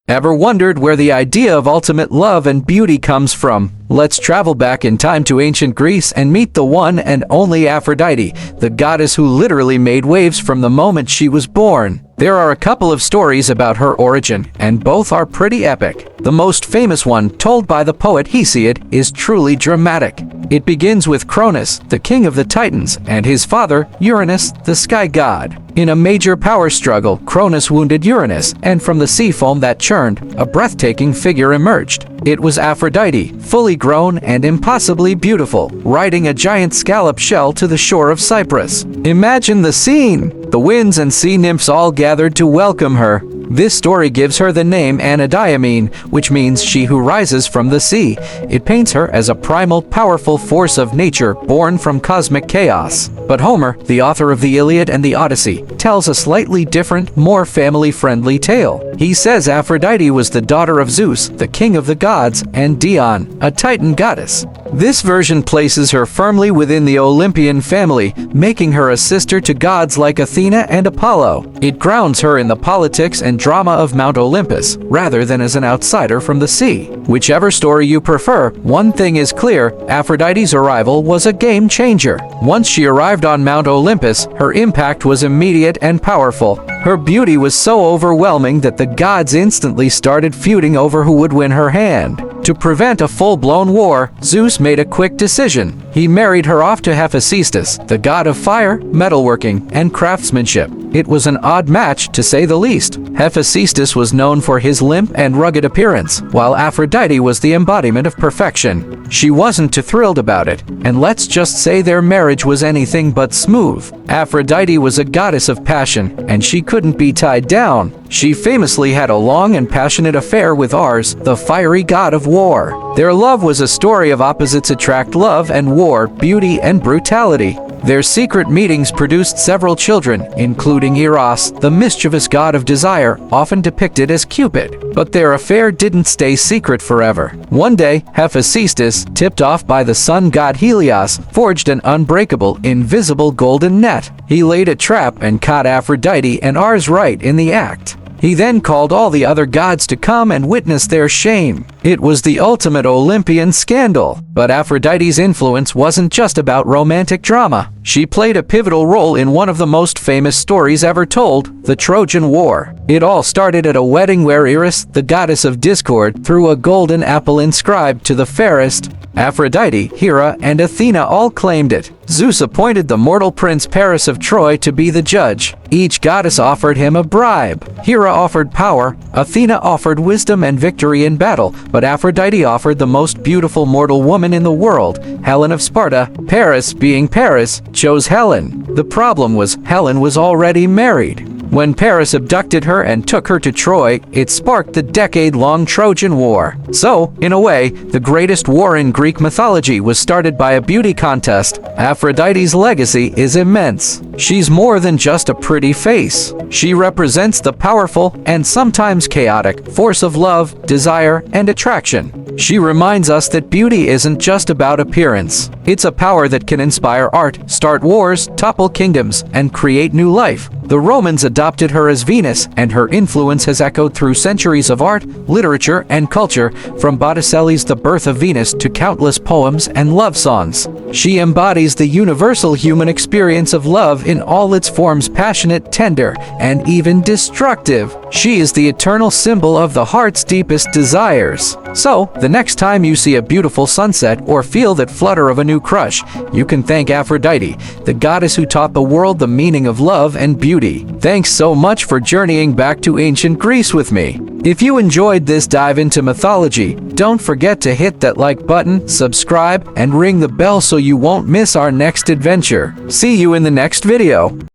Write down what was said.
Ever wondered where the idea of ultimate love and beauty comes from? Let's travel back in time to ancient Greece and meet the one and only Aphrodite, the goddess who literally made waves from the moment she was born. There are a couple of stories about her origin, and both are pretty epic. The most famous one, told by the poet Hesiod, is truly dramatic. It begins with Cronus, the king of the Titans, and his father, Uranus, the sky god. In a major power struggle, Cronus wounded Uranus, and from the sea foam that churned, a breathtaking figure emerged. It was Aphrodite, fully grown and impossibly beautiful, riding a giant scallop shell to the shore of Cyprus. Imagine the scene! The winds and sea nymphs all gathered to welcome her. This story gives her the name Anadyomene, which means she who rises from the sea. It paints her as a primal, powerful force of nature born from cosmic chaos. But Homer, the author of the Iliad and the Odyssey, tells a slightly different, more family-friendly tale. He says Aphrodite was the daughter of Zeus, the king of the gods, and Dione, a Titan goddess. This version places her firmly within the Olympian family, making her a sister to gods like Athena and Apollo. It grounds her in the politics and drama of Mount Olympus, rather than as an outsider from the sea. Whichever story you prefer, one thing is clear: Aphrodite's arrival was a game changer. Once she arrived on Mount Olympus, her impact was immediate and powerful. Her beauty was so overwhelming that the gods instantly started feuding over who would win her hand. To prevent a full-blown war, Zeus made a quick decision. He married her off to Hephaestus, the god of fire, metalworking, and craftsmanship. It was an odd match, to say the least. Hephaestus was known for his limp and rugged appearance, while Aphrodite was the embodiment of perfection. She wasn't too thrilled about it, and let's just say their marriage was anything but smooth. Aphrodite was a goddess of passion, and she couldn't be tied down. She famously had a long and passionate affair with Ares, the fiery god of war. Their love was a story of opposites attract love and war, beauty and brutality. Their secret meetings produced several children, including Eros, the mischievous god of desire, often depicted as Cupid. But their affair didn't stay secret forever. One day, Hephaestus, tipped off by the sun god Helios, forged an unbreakable, invisible golden net. He laid a trap and caught Aphrodite and Ares right in the act. He then called all the other gods to come and witness their shame. It was the ultimate Olympian scandal. But Aphrodite's influence wasn't just about romantic drama. She played a pivotal role in one of the most famous stories ever told, the Trojan War. It all started at a wedding where Eris, the goddess of discord, threw a golden apple inscribed to the fairest. Aphrodite, Hera, and Athena all claimed it. Zeus appointed the mortal prince Paris of Troy to be the judge. Each goddess offered him a bribe. Hera offered power, Athena offered wisdom and victory in battle, but Aphrodite offered the most beautiful mortal woman in the world, Helen of Sparta. Paris, being Paris, chose Helen. The problem was Helen was already married. When Paris abducted her and took her to Troy, it sparked the decade-long Trojan War. So, in a way, the greatest war in Greek mythology was started by a beauty contest. Aphrodite's legacy is immense. She's more than just a pretty face. She represents the powerful and sometimes chaotic force of love, desire, and attraction. She reminds us that beauty isn't just about appearance. It's a power that can inspire art, start wars, topple kingdoms, and create new life. The Romans adopted her as Venus, and her influence has echoed through centuries of art, literature, and culture, from Botticelli's The Birth of Venus to countless poems and love songs. She embodies the universal human experience of love in all its forms: passionate, tender, and even destructive. She is the eternal symbol of the heart's deepest desires. So, the next time you see a beautiful sunset or feel that flutter of a new crush, you can thank Aphrodite, the goddess who taught the world the meaning of love and beauty. Thanks so much for journeying back to ancient Greece with me. If you enjoyed this dive into mythology, don't forget to hit that like button, subscribe, and ring the bell so you won't miss our next adventure. See you in the next video.